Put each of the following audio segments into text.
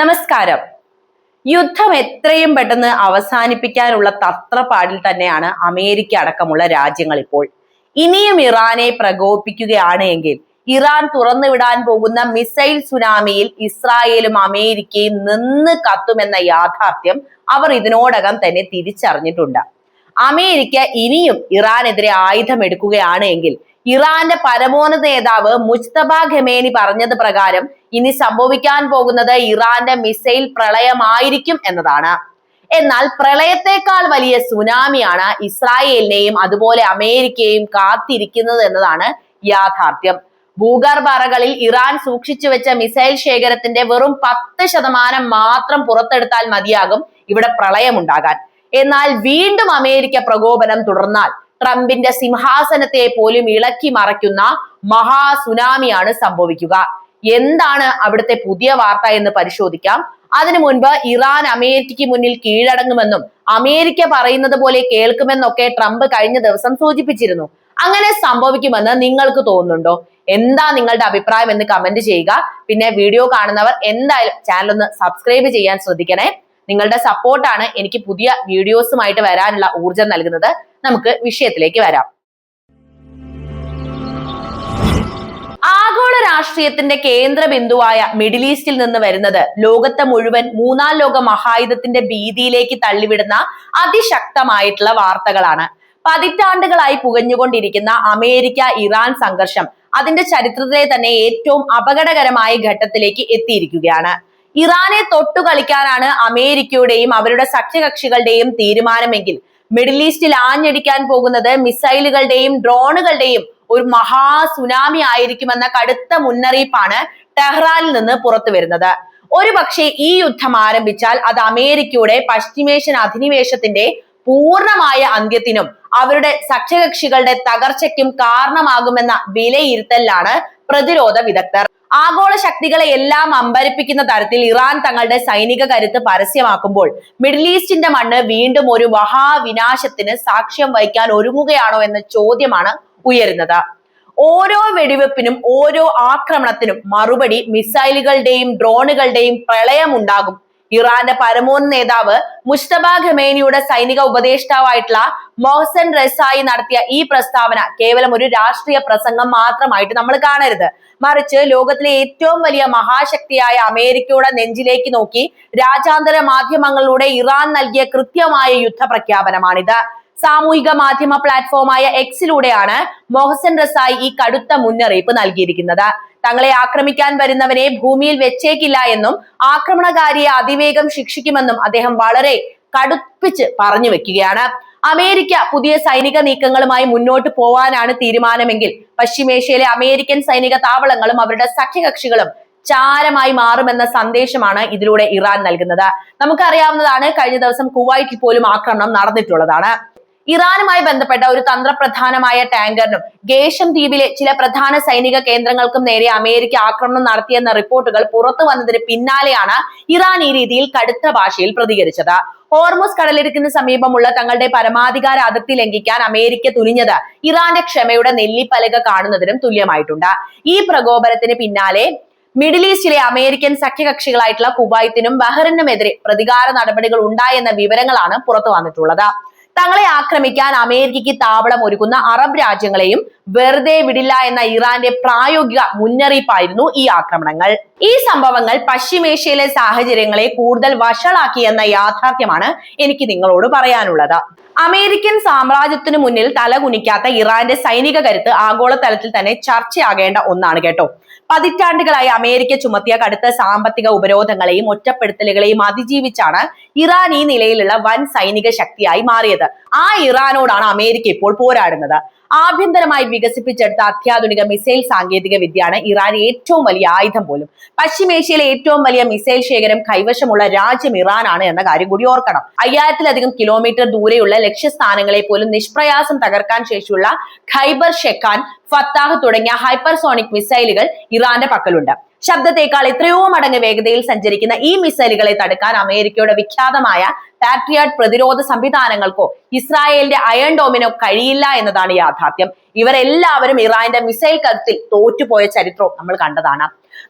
നമസ്കാരം. യുദ്ധം എത്രയും പെട്ടെന്ന് അവസാനിപ്പിക്കാനുള്ള തത്രപ്പാടിൽ തന്നെയാണ് അമേരിക്ക അടക്കമുള്ള രാജ്യങ്ങൾ ഇപ്പോൾ. ഇനിയും ഇറാനെ പ്രകോപിപ്പിക്കുകയാണ് എങ്കിൽ ഇറാൻ തുറന്നുവിടാൻ പോകുന്ന മിസൈൽ സുനാമിയിൽ ഇസ്രായേലും അമേരിക്കയും നിന്ന് കത്തുമെന്ന യാഥാർത്ഥ്യം അവർ ഇതിനോടകം തന്നെ തിരിച്ചറിഞ്ഞിട്ടുണ്ട്. അമേരിക്ക ഇനിയും ഇറാനെതിരെ ആയുധം എടുക്കുകയാണ് എങ്കിൽ ഇറാന്റെ പരമോന്നത നേതാവ് മുജ്തബ ഖമേനി പറഞ്ഞത് പ്രകാരം ഇനി സംഭവിക്കാൻ പോകുന്നത് ഇറാന്റെ മിസൈൽ പ്രളയമായിരിക്കും എന്നതാണ്. എന്നാൽ പ്രളയത്തെക്കാൾ വലിയ സുനാമിയാണ് ഇസ്രായേലിനെയും അതുപോലെ അമേരിക്കയെയും കാത്തിരിക്കുന്നത് എന്നതാണ് യാഥാർത്ഥ്യം. ഭൂഗർഭ അറകളിൽ ഇറാൻ സൂക്ഷിച്ചു വെച്ച മിസൈൽ ശേഖരത്തിന്റെ വെറും 10% മാത്രം പുറത്തെടുത്താൽ മതിയാകും ഇവിടെ പ്രളയമുണ്ടാകാൻ. എന്നാൽ വീണ്ടും അമേരിക്ക പ്രകോപനം തുടർന്നാൽ ട്രംപിന്റെ സിംഹാസനത്തെ പോലും ഇളക്കി മറയ്ക്കുന്ന മഹാ സുനാമിയാണ് സംഭവിക്കുക. എന്താണ് അവിടുത്തെ പുതിയ വാർത്ത എന്ന് പരിശോധിക്കാം. അതിനു മുൻപ് ഇറാൻ അമേരിക്കയ്ക്ക് മുന്നിൽ കീഴടങ്ങുമെന്നും അമേരിക്ക പറയുന്നത് പോലെ കേൾക്കുമെന്നൊക്കെ ട്രംപ് കഴിഞ്ഞ ദിവസം സൂചിപ്പിച്ചിരുന്നു. അങ്ങനെ സംഭവിക്കുമെന്ന് നിങ്ങൾക്ക് തോന്നുന്നുണ്ടോ? എന്താ നിങ്ങളുടെ അഭിപ്രായം എന്ന് കമന്റ് ചെയ്യുക. പിന്നെ വീഡിയോ കാണുന്നവർ എന്തായാലും ചാനൽ ഒന്ന് സബ്സ്ക്രൈബ് ചെയ്യാൻ ശ്രദ്ധിക്കണേ. നിങ്ങളുടെ സപ്പോർട്ടാണ് എനിക്ക് പുതിയ വീഡിയോസുമായിട്ട് വരാനുള്ള ഊർജം നൽകുന്നത്. നമുക്ക് വിഷയത്തിലേക്ക് വരാം. ആഗോള രാഷ്ട്രീയത്തിന്റെ കേന്ദ്ര ബിന്ദുവായ മിഡിൽ ഈസ്റ്റിൽ നിന്ന് വരുന്നത് ലോകത്തെ മുഴുവൻ മൂന്നാം ലോക മഹായുദ്ധത്തിന്റെ ഭീതിയിലേക്ക് തള്ളിവിടുന്ന അതിശക്തമായിട്ടുള്ള വാർത്തകളാണ്. പതിറ്റാണ്ടുകളായി പുകഞ്ഞുകൊണ്ടിരിക്കുന്ന അമേരിക്ക ഇറാൻ സംഘർഷം അതിന്റെ ചരിത്രത്തിലെ തന്നെ ഏറ്റവും അപകടകരമായ ഘട്ടത്തിലേക്ക് എത്തിയിരിക്കുകയാണ്. ഇറാനെ തൊട്ടുകളിക്കാനാണ് അമേരിക്കയുടെയും അവരുടെ സഖ്യകക്ഷികളുടെയും തീരുമാനമെങ്കിൽ മിഡിൽ ഈസ്റ്റിൽ ആഞ്ഞടിക്കാൻ പോകുന്നത് മിസൈലുകളുടെയും ഡ്രോണുകളുടെയും ഒരു മഹാ സുനാമി ആയിരിക്കുമെന്ന കടുത്ത മുന്നറിയിപ്പാണ് ടെഹ്റാനിൽ നിന്ന് പുറത്തു വരുന്നത്. ഒരുപക്ഷെ ഈ യുദ്ധം ആരംഭിച്ചാൽ അത് അമേരിക്കയുടെ പശ്ചിമേഷ്യൻ അധിനിവേശത്തിന്റെ പൂർണ്ണമായ അന്ത്യത്തിനും അവരുടെ സഖ്യകക്ഷികളുടെ തകർച്ചയ്ക്കും കാരണമാകുമെന്ന വിലയിരുത്തലാണ് പ്രതിരോധ വിദഗ്ധർ. ആഗോള ശക്തികളെ എല്ലാം അമ്പരിപ്പിക്കുന്ന തരത്തിൽ ഇറാൻ തങ്ങളുടെ സൈനിക കരുത്ത് പരസ്യമാക്കുമ്പോൾ മിഡിൽ ഈസ്റ്റിന്റെ മണ്ണ് വീണ്ടും ഒരു മഹാവിനാശത്തിന് സാക്ഷ്യം വഹിക്കാൻ ഒരുങ്ങുകയാണോ എന്ന ചോദ്യമാണ് ഉയരുന്നത്. ഓരോ വെടിവെപ്പിനും ഓരോ ആക്രമണത്തിനും മറുപടി മിസൈലുകളുടെയും ഡ്രോണുകളുടെയും പ്രളയം ഉണ്ടാകും. ഇറാന്റെ പരമോന്നത നേതാവ് മുജ്തബ ഖമേനിയുടെ സൈനിക ഉപദേഷ്ടാവായിട്ടുള്ള മൊഹ്സൻ റസായി നടത്തിയ ഈ പ്രസ്താവന കേവലം ഒരു രാഷ്ട്രീയ പ്രസംഗം മാത്രമായിട്ട് നമ്മൾ കാണരുത്. മറിച്ച് ലോകത്തിലെ ഏറ്റവും വലിയ മഹാശക്തിയായ അമേരിക്കയുടെ നെഞ്ചിലേക്ക് നോക്കി രാജ്യാന്തര മാധ്യമങ്ങളിലൂടെ ഇറാൻ നൽകിയ കൃത്യമായ യുദ്ധ പ്രഖ്യാപനമാണിത്. സാമൂഹിക മാധ്യമ പ്ലാറ്റ്ഫോമായ എക്സിലൂടെയാണ് മൊഹ്സൻ റസായി ഈ കടുത്ത മുന്നറിയിപ്പ് നൽകിയിരിക്കുന്നത്. തങ്ങളെ ആക്രമിക്കാൻ വരുന്നവനെ ഭൂമിയിൽ വെച്ചേക്കില്ല എന്നും ആക്രമണകാരിയെ അതിവേഗം ശിക്ഷിക്കുമെന്നും അദ്ദേഹം വളരെ കടുപ്പിച്ച് പറഞ്ഞു വെക്കുകയാണ്. അമേരിക്ക പുതിയ സൈനിക നീക്കങ്ങളുമായി മുന്നോട്ട് പോവാനാണ് തീരുമാനമെങ്കിൽ പശ്ചിമേഷ്യയിലെ അമേരിക്കൻ സൈനിക താവളങ്ങളും അവരുടെ സഖ്യകക്ഷികളും ചാരമായി മാറുമെന്ന സന്ദേശമാണ് ഇതിലൂടെ ഇറാൻ നൽകുന്നത്. നമുക്കറിയാവുന്നതാണ്, കഴിഞ്ഞ ദിവസം കുവൈറ്റിൽ പോലും ആക്രമണം നടന്നിട്ടുള്ളതാണ്. ഇറാനുമായി ബന്ധപ്പെട്ട ഒരു തന്ത്രപ്രധാനമായ ടാങ്കറിനും ഗേഷം ദ്വീപിലെ ചില പ്രധാന സൈനിക കേന്ദ്രങ്ങൾക്കും നേരെ അമേരിക്ക ആക്രമണം നടത്തിയെന്ന റിപ്പോർട്ടുകൾ പുറത്തു വന്നതിന് പിന്നാലെയാണ് ഇറാൻ ഈ രീതിയിൽ കടുത്ത ഭാഷയിൽ പ്രതികരിച്ചത്. ഹോർമുസ് കടലിടുക്കിന് സമീപമുള്ള തങ്ങളുടെ പരമാധികാര അതിർത്തി ലംഘിക്കാൻ അമേരിക്ക തുനിഞ്ഞത് ഇറാന്റെ ക്ഷമയുടെ നെല്ലിപ്പലക കാണുന്നതിനും തുല്യമായിട്ടുണ്ട്. ഈ പ്രകോപനത്തിന് പിന്നാലെ മിഡിൽ ഈസ്റ്റിലെ അമേരിക്കൻ സഖ്യകക്ഷികളായിട്ടുള്ള കുവൈത്തിനും ബഹ്റിനുമെതിരെ പ്രതികാര നടപടികൾ ഉണ്ടായെന്ന വിവരങ്ങളാണ് പുറത്തു വന്നിട്ടുള്ളത്. തങ്ങളെ ആക്രമിക്കാൻ അമേരിക്കയ്ക്ക് താവളം ഒരുക്കുന്ന അറബ് രാജ്യങ്ങളെയും വെറുതെ വിടില്ല എന്ന ഇറാന്റെ പ്രായോഗിക മുന്നറിയിപ്പായിരുന്നു ഈ ആക്രമണങ്ങൾ. ഈ സംഭവങ്ങൾ പശ്ചിമേഷ്യയിലെ സാഹചര്യങ്ങളെ കൂടുതൽ വഷളാക്കിയെന്ന യാഥാർത്ഥ്യമാണ് എനിക്ക് നിങ്ങളോട് പറയാനുള്ളത്. അമേരിക്കൻ സാമ്രാജ്യത്തിനു മുന്നിൽ തലകുനിക്കാത്ത ഇറാന്റെ സൈനിക കരുത്ത് ആഗോളതലത്തിൽ തന്നെ ചർച്ചയാകേണ്ട ഒന്നാണ് കേട്ടോ. പതിറ്റാണ്ടുകളായി അമേരിക്ക ചുമത്തിയ കടുത്ത സാമ്പത്തിക ഉപരോധങ്ങളെയും ഒറ്റപ്പെടുത്തലുകളെയും അതിജീവിച്ചാണ് ഇറാൻ ഈ നിലയിലുള്ള വൻ സൈനിക ശക്തിയായി മാറിയത്. ആ ഇറാനോടാണ് അമേരിക്ക ഇപ്പോൾ പോരാടുന്നത്. ആഭ്യന്തരമായി വികസിപ്പിച്ചെടുത്ത അത്യാധുനിക മിസൈൽ സാങ്കേതിക വിദ്യയാണ് ഇറാൻ ഏറ്റവും വലിയ ആയുധം പോലും. പശ്ചിമേഷ്യയിലെ ഏറ്റവും വലിയ മിസൈൽ ശേഖരം കൈവശമുള്ള രാജ്യം ഇറാനാണ് എന്ന കാര്യം കൂടി ഓർക്കണം. 5000-ലധികം കിലോമീറ്റർ ദൂരെയുള്ള ലക്ഷ്യസ്ഥാനങ്ങളെ പോലും നിഷ്പ്രയാസം തകർക്കാൻ ശേഷിയുള്ള ഖൈബർ ഷെഖാൻ, ഫത്താഹ് തുടങ്ങിയ ഹൈപ്പർസോണിക് മിസൈലുകൾ ഇറാന്റെ പക്കലുണ്ട്. ശബ്ദത്തേക്കാൾ എത്രയോ മടങ്ങ് വേഗതയിൽ സഞ്ചരിക്കുന്ന ഈ മിസൈലുകളെ തടുക്കാൻ അമേരിക്കയുടെ വിഖ്യാതമായ പാട്രിയോട്ട് പ്രതിരോധ സംവിധാനങ്ങൾക്കോ ഇസ്രായേലിന്റെ അയൺ ഡോമിനോ കഴിയില്ല എന്നതാണ് യാഥാർത്ഥ്യം. ഇവരെല്ലാവരും ഇറാന്റെ മിസൈൽ കരുത്തിൽ തോറ്റുപോയ ചരിത്രവും നമ്മൾ കണ്ടതാണ്.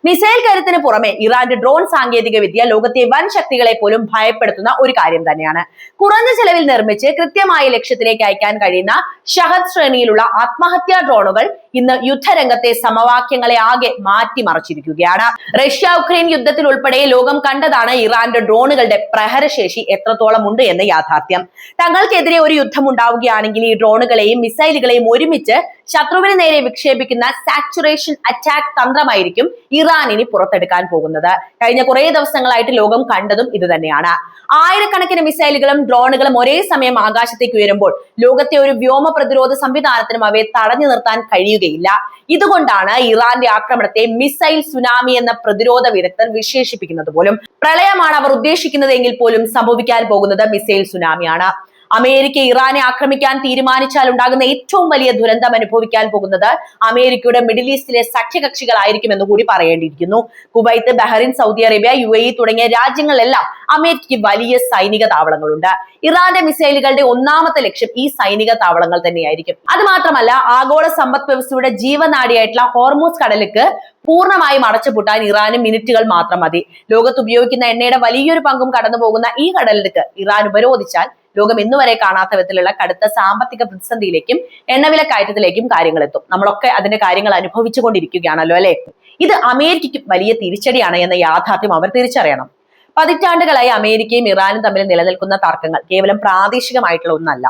മിസൈൽ കരുത്തിന് പുറമെ ഇറാന്റെ ഡ്രോൺ സാങ്കേതിക വിദ്യ ലോകത്തെ വൻ ശക്തികളെ പോലും ഭയപ്പെടുത്തുന്ന ഒരു കാര്യം തന്നെയാണ്. കുറഞ്ഞ ചെലവിൽ നിർമ്മിച്ച് കൃത്യമായ ലക്ഷ്യത്തിലേക്ക് അയക്കാൻ കഴിയുന്ന ഷഹദ് ശ്രേണിയിലുള്ള ആത്മഹത്യാ ഡ്രോണുകൾ ഇന്ന് യുദ്ധരംഗത്തെ സമവാക്യങ്ങളെ ആകെ മാറ്റിമറിച്ചിരിക്കുകയാണ്. റഷ്യ ഉക്രൈൻ യുദ്ധത്തിൽ ഉൾപ്പെടെ ലോകം കണ്ടതാണ് ഇറാന്റെ ഡ്രോണുകളുടെ പ്രഹരശേഷി എത്രത്തോളം ഉണ്ട് എന്ന യാഥാർത്ഥ്യം. തങ്ങൾക്കെതിരെ ഒരു യുദ്ധം ഉണ്ടാവുകയാണെങ്കിൽ ഈ ഡ്രോണുകളെയും മിസൈലുകളെയും ഒരുമിച്ച് ശത്രുവിന് നേരെ വിക്ഷേപിക്കുന്ന സാച്ചുറേഷൻ അറ്റാക്ക് തന്ത്രമായിരിക്കും ഇറാനിനി പുറത്തെടുക്കാൻ പോകുന്നത്. കഴിഞ്ഞ കുറെ ദിവസങ്ങളായിട്ട് ലോകം കണ്ടതും ഇത് തന്നെയാണ്. ആയിരക്കണക്കിന് മിസൈലുകളും ഡ്രോണുകളും ഒരേ സമയം ആകാശത്തേക്ക് ഉയരുമ്പോൾ ലോകത്തെ ഒരു വ്യോമ പ്രതിരോധ സംവിധാനത്തിനും അവയെ തടഞ്ഞു നിർത്താൻ കഴിയുകയില്ല. ഇതുകൊണ്ടാണ് ഇറാന്റെ ആക്രമണത്തെ മിസൈൽ സുനാമി എന്ന പ്രതിരോധ വിദഗ്ധർ വിശേഷിപ്പിക്കുന്നത് പോലും. പ്രളയമാണ് അവർ ഉദ്ദേശിക്കുന്നതെങ്കിൽ പോലും സംഭവിക്കാൻ പോകുന്നത് മിസൈൽ സുനാമിയാണ്. അമേരിക്ക ഇറാനെ ആക്രമിക്കാൻ തീരുമാനിച്ചാൽ ഉണ്ടാകുന്ന ഏറ്റവും വലിയ ദുരന്തം അനുഭവിക്കാൻ പോകുന്നത് അമേരിക്കയുടെ മിഡിൽ ഈസ്റ്റിലെ സഖ്യകക്ഷികളായിരിക്കുമെന്ന് കൂടി പറയേണ്ടിയിരിക്കുന്നു. Kuwait, Bahrain, Saudi Arabia, UAE തുടങ്ങിയ രാജ്യങ്ങളിലെല്ലാം അമേരിക്കയ്ക്ക് വലിയ സൈനിക താവളങ്ങളുണ്ട്. ഇറാന്റെ മിസൈലുകളുടെ ഒന്നാമത്തെ ലക്ഷ്യം ഈ സൈനിക താവളങ്ങൾ തന്നെയായിരിക്കും. അത് മാത്രമല്ല, ആഗോള സമ്പദ് വ്യവസ്ഥയുടെ ജീവനാഡിയായിട്ടുള്ള ഹോർമൂസ് കടലിക്ക് പൂർണ്ണമായും അടച്ചുപൂട്ടാൻ ഇറാന് മിനിറ്റുകൾ മാത്രം മതി. ലോകത്ത് ഉപയോഗിക്കുന്ന എണ്ണയുടെ വലിയൊരു പങ്കും കടന്നു പോകുന്ന ഈ കടലിടുക്ക് ഇറാൻ ഉപരോധിച്ചാൽ ലോകം ഇന്നുവരെ കാണാത്ത വിധത്തിലുള്ള കടുത്ത സാമ്പത്തിക പ്രതിസന്ധിയിലേക്കും എണ്ണവില കയറ്റത്തിലേക്കും കാര്യങ്ങൾ എത്തും. നമ്മളൊക്കെ അതിന്റെ കാര്യങ്ങൾ അനുഭവിച്ചുകൊണ്ടിരിക്കുകയാണല്ലോ അല്ലെ. ഇത് അമേരിക്കയ്ക്കും വലിയ തിരിച്ചടിയാണ് എന്ന യാഥാർത്ഥ്യം അവർ തിരിച്ചറിയണം. പതിറ്റാണ്ടുകളായി അമേരിക്കയും ഇറാനും തമ്മിൽ നിലനിൽക്കുന്ന തർക്കങ്ങൾ കേവലം പ്രാദേശികമായിട്ടുള്ള ഒന്നല്ല.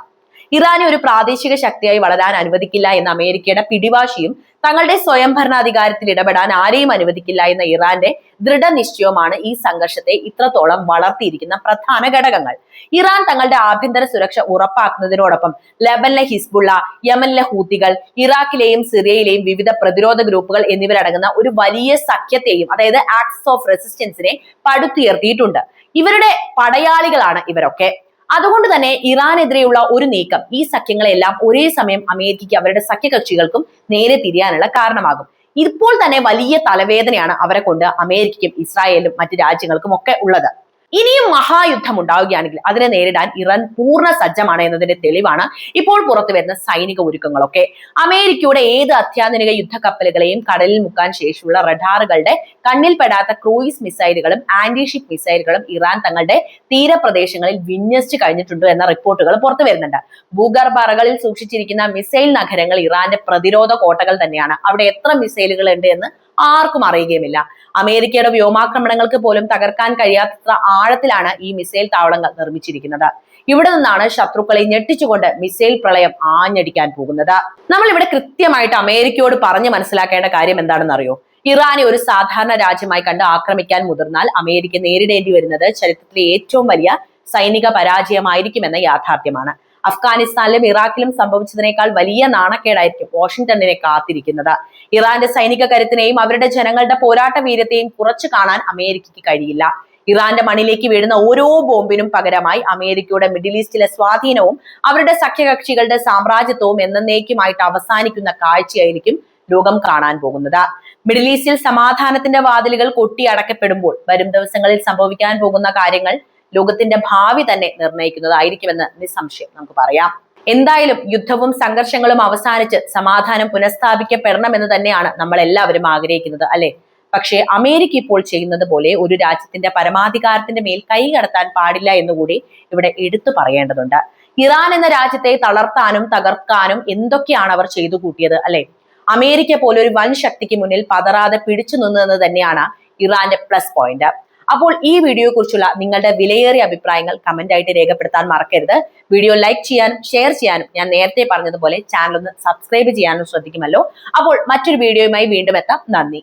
ഇറാനെ ഒരു പ്രാദേശിക ശക്തിയായി വളരാൻ അനുവദിക്കില്ല എന്ന അമേരിക്കയുടെ പിടിവാശിയും തങ്ങളുടെ സ്വയം ഭരണാധികാരത്തിൽ ഇടപെടാൻ ആരെയും അനുവദിക്കില്ല എന്ന ഇറാന്റെ ദൃഢനിശ്ചയവുമാണ് ഈ സംഘർഷത്തെ ഇത്രത്തോളം വളർത്തിയിരിക്കുന്ന പ്രധാന ഘടകങ്ങൾ. ഇറാൻ തങ്ങളുടെ ആഭ്യന്തര സുരക്ഷ ഉറപ്പാക്കുന്നതിനോടൊപ്പം ലെബനിലെ ഹിസ്ബുള്ള, യമനിലെ ഹൂത്തികൾ, ഇറാഖിലെയും സിറിയയിലെയും വിവിധ പ്രതിരോധ ഗ്രൂപ്പുകൾ എന്നിവരടങ്ങുന്ന ഒരു വലിയ സഖ്യത്തെയും, അതായത് ആക്ട്സ് ഓഫ് റെസിസ്റ്റൻസിനെ പടുത്തുയർത്തിയിട്ടുണ്ട്. ഇവരുടെ പടയാളികളാണ് ഇവരൊക്കെ. അതുകൊണ്ട് തന്നെ ഇറാനെതിരെയുള്ള ഒരു നീക്കം ഈ സഖ്യങ്ങളെല്ലാം ഒരേ സമയം അമേരിക്കയ്ക്ക് അവരുടെ സഖ്യകക്ഷികൾക്കും നേരെ തിരിയാനുള്ള കാരണമാകും. ഇപ്പോൾ തന്നെ വലിയ തലവേദനയാണ് അവരെ കൊണ്ട് അമേരിക്കയ്ക്കും ഇസ്രായേലിനും മറ്റു രാജ്യങ്ങൾക്കും ഒക്കെ ഉള്ളത്. ഇനിയും മഹായുദ്ധം ഉണ്ടാവുകയാണെങ്കിൽ അതിനെ നേരിടാൻ ഇറാൻ പൂർണ്ണ സജ്ജമാണ് എന്നതിന്റെ തെളിവാണ് ഇപ്പോൾ പുറത്തു വരുന്ന സൈനിക ഒരുക്കങ്ങളൊക്കെ. അമേരിക്കയുടെ ഏത് അത്യാധുനിക യുദ്ധക്കപ്പലുകളെയും കടലിൽ മുക്കാൻ ശേഷിയുള്ള റഡാറുകളുടെ കണ്ണിൽപ്പെടാത്ത ക്രൂയിസ് മിസൈലുകളും ആന്റിഷിപ്പ് മിസൈലുകളും ഇറാൻ തങ്ങളുടെ തീരപ്രദേശങ്ങളിൽ വിന്യസിച്ചു കഴിഞ്ഞിട്ടുണ്ട് എന്ന റിപ്പോർട്ടുകൾ പുറത്തു വരുന്നുണ്ട്. ഭൂഗർഭ അറകളിൽ സൂക്ഷിച്ചിരിക്കുന്ന മിസൈൽ നഗരങ്ങൾ ഇറാന്റെ പ്രതിരോധ കോട്ടകൾ തന്നെയാണ്. അവിടെ എത്ര മിസൈലുകൾ ഉണ്ട് എന്ന് ആർക്കും അറിയുകയുമില്ല. അമേരിക്കയുടെ വ്യോമാക്രമണങ്ങൾക്ക് പോലും തകർക്കാൻ കഴിയാത്തത്ര ആഴത്തിലാണ് ഈ മിസൈൽ താവളങ്ങൾ നിർമ്മിച്ചിരിക്കുന്നത്. ഇവിടെ നിന്നാണ് ശത്രുക്കളെ ഞെട്ടിച്ചുകൊണ്ട് മിസൈൽ പ്രളയം ആഞ്ഞടിക്കാൻ പോകുന്നത്. നമ്മൾ ഇവിടെ കൃത്യമായിട്ട് അമേരിക്കയോട് പറഞ്ഞു മനസ്സിലാക്കേണ്ട കാര്യം എന്താണെന്ന് അറിയോ? ഇറാനെ ഒരു സാധാരണ രാജ്യമായി കണ്ട് ആക്രമിക്കാൻ മുതിർന്നാൽ അമേരിക്ക നേരിടേണ്ടി വരുന്നത് ചരിത്രത്തിലെ ഏറ്റവും വലിയ സൈനിക പരാജയമായിരിക്കുമെന്ന യാഥാർത്ഥ്യമാണ്. അഫ്ഗാനിസ്ഥാനിലും ഇറാഖിലും സംഭവിച്ചതിനേക്കാൾ വലിയ നാണക്കേടായിരിക്കും വാഷിംഗ്ടണിനെ കാത്തിരിക്കുന്നത്. ഇറാന്റെ സൈനിക കരുത്തിനെയും അവരുടെ ജനങ്ങളുടെ പോരാട്ട വീര്യത്തെയും കുറച്ചു കാണാൻ അമേരിക്കയ്ക്ക് കഴിയില്ല. ഇറാന്റെ മണ്ണിലേക്ക് വീഴുന്ന ഓരോ ബോംബിനും പകരമായി അമേരിക്കയുടെ മിഡിൽ ഈസ്റ്റിലെ സ്വാധീനവും അവരുടെ സഖ്യകക്ഷികളുടെ സാമ്രാജ്യത്വവും എന്നേക്കുമായിട്ട് അവസാനിക്കുന്ന കാഴ്ചയായിരിക്കും ലോകം കാണാൻ പോകുന്നത്. മിഡിൽ ഈസ്റ്റിൽ സമാധാനത്തിന്റെ വാതിലുകൾ കൊട്ടിയടക്കപ്പെടുമ്പോൾ വരും ദിവസങ്ങളിൽ സംഭവിക്കാൻ പോകുന്ന കാര്യങ്ങൾ ലോകത്തിന്റെ ഭാവി തന്നെ നിർണ്ണയിക്കുന്നതായിരിക്കുമെന്ന് നിസ്സംശയം നമുക്ക് പറയാം. എന്തായാലും യുദ്ധവും സംഘർഷങ്ങളും അവസാനിച്ച് സമാധാനം പുനഃസ്ഥാപിക്കപ്പെടണമെന്ന് തന്നെയാണ് നമ്മൾ എല്ലാവരും ആഗ്രഹിക്കുന്നത്, അല്ലെ? പക്ഷേ അമേരിക്ക ഇപ്പോൾ ചെയ്യുന്നത് പോലെ ഒരു രാജ്യത്തിന്റെ പരമാധികാരത്തിന്റെ മേൽ കൈ കടത്താൻ പാടില്ല എന്നുകൂടി ഇവിടെ എടുത്തു പറയേണ്ടതുണ്ട്. ഇറാൻ എന്ന രാജ്യത്തെ തളർത്താനും തകർക്കാനും എന്തൊക്കെയാണ് അവർ ചെയ്തു കൂട്ടിയത്, അല്ലെ? അമേരിക്ക പോലെ ഒരു വൻ ശക്തിക്ക് മുന്നിൽ പതറാതെ പിടിച്ചു നിന്നത് തന്നെയാണ് ഇറാന്റെ പ്ലസ് പോയിന്റ്. അപ്പോൾ ഈ വീഡിയോയെ കുറിച്ചുള്ള നിങ്ങളുടെ വിലയേറിയ അഭിപ്രായങ്ങൾ കമന്റ് ആയിട്ട് രേഖപ്പെടുത്താൻ മറക്കരുത്. വീഡിയോ ലൈക്ക് ചെയ്യാനും ഷെയർ ചെയ്യാനും ഞാൻ നേരത്തെ പറഞ്ഞതുപോലെ ചാനൽ ഒന്ന് സബ്സ്ക്രൈബ് ചെയ്യാനും ശ്രദ്ധിക്കുമല്ലോ. അപ്പോൾ മറ്റൊരു വീഡിയോയുമായി വീണ്ടും എത്താം. നന്ദി.